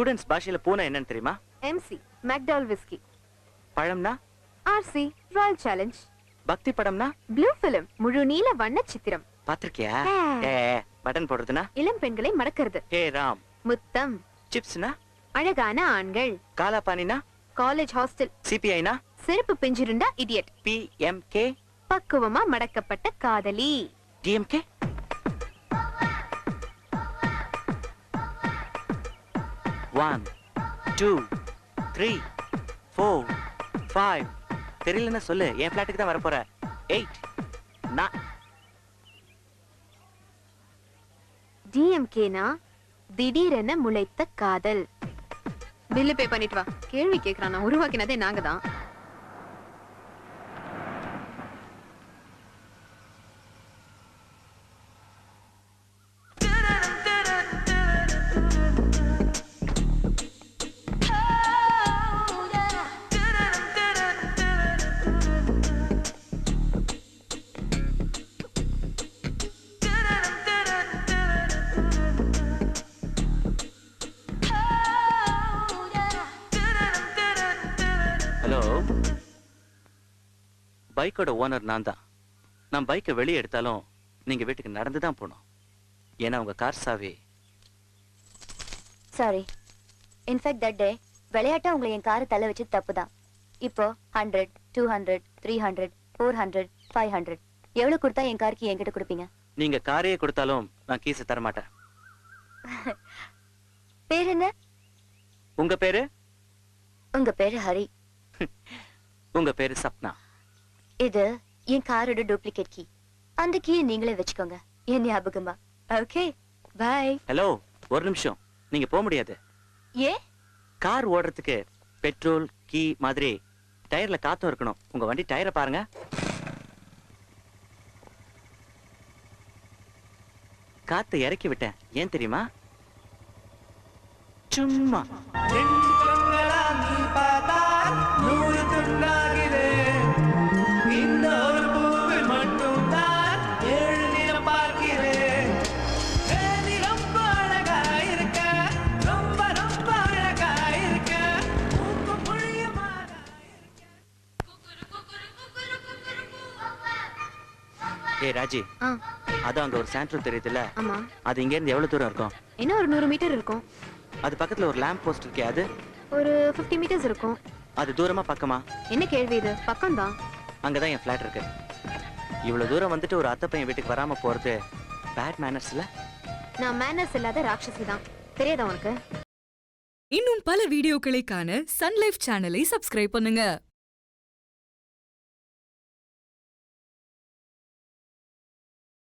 Students பாஷையில பூனை என்னன்னு தெரியுமா? MC McDowell's whisky. பழம்னா? RC royal challenge. பக்தி படம்னா? ப்ளூ ஃபிலிம் முழு நீல வண்ண சித்திரம். பாத்திருக்கியா? பட்டன் போடுறதுனா? இளம் பெண்களை மடக்கிறது. ஹே ராம். முத்தம். சிப்ஸ்னா? அழகான ஆண்கள். காலாபானினா? College hostel. CPIனா? செருப்பு பிஞ்சிருந்தா இடியட். PMK? பக்குவமா மடக்கப்பட்ட காதலி. DMK? One, 2, 3, 4, 5. தெரியலன்னா சொல்லு, என் பிளாட்டுக்கு தான் வரப்போற. 8, 9. DMKனா திடீரென முளைத்த காதல். பில்லு பே பண்ணிட்டு வா. கேள்வி கேக்குறானா? உருவாக்கினதே நாங்க தான். ஹலோ, பைக்கோட ஓனர் நான் தான். நான் பைக்கை வெளியே எடுத்தாலும் நீங்க வீட்டுக்கு நடந்து தான் போகணும். ஏன்னா உங்க கார் சாவி. சாரி. இன்ஃபேக்ட் தட் டே விளையாட்டா உங்களை என் காரை தள்ள வச்சு தப்பு தான். இப்போ 100, 200, 300, 400, 500 எவ்வளவு கொடுத்தா என் காருக்கு என்கிட்ட கொடுப்பீங்க? நீங்க காரையே கொடுத்தாலும் நான் கீச தர மாட்டேன். பேர் என்ன? உங்க பேரு? உங்க பேரு ஹரி. உங்க பேரு சப்னா. இது என் காரோட டூப்ளிகேட் கீ. அந்த கீயை நீங்களே வச்சுக்கோங்க, என் ஞாபகமா. Okay, by. ஹலோ, ஒரு நிமிஷம். நீங்க போக முடியாது. ஏ? கார் ஓடுறதுக்கு பெட்ரோல், கீ மாதிரி டயர்ல காத்தும் இருக்கணும். உங்க வண்டி டயரை பாருங்க. காத்து இறக்கி விட்டேன். ஏன் தெரியுமா? சும்மா ராஜி, அதான் அங்க ஒரு சாண்ட்ரோ தெரியுதுல்ல? ஆமா. அது இங்க இருந்து எவ்வளவு தூரம் இருக்கும்? என்ன ஒரு 100 மீட்டர் இருக்கும். அது பக்கத்துல ஒரு லேம்ப் போஸ்ட் இருக்கே, அது ஒரு 50 மீட்டர்ஸ் இருக்கும். அது தூரமா பக்கமா? என்ன கேள்வி இது? பக்கம் தான். அங்கதான் என் ஃபிளாட் இருக்கு. இவ்வளவு தூரம் வந்துட்டு ஒரு அத்தை பையன் வீட்டுக்கு வராம போறது பேட் மேனர்ஸ் இல்ல? நான் மேனர்ஸ் இல்லாத ராட்சசி தான். தெரியாதா உனக்கு? இன்னும் பல வீடியோக்களை காண சன் லைஃப் சேனலை சப்ஸ்கிரைப் பண்ணுங்க.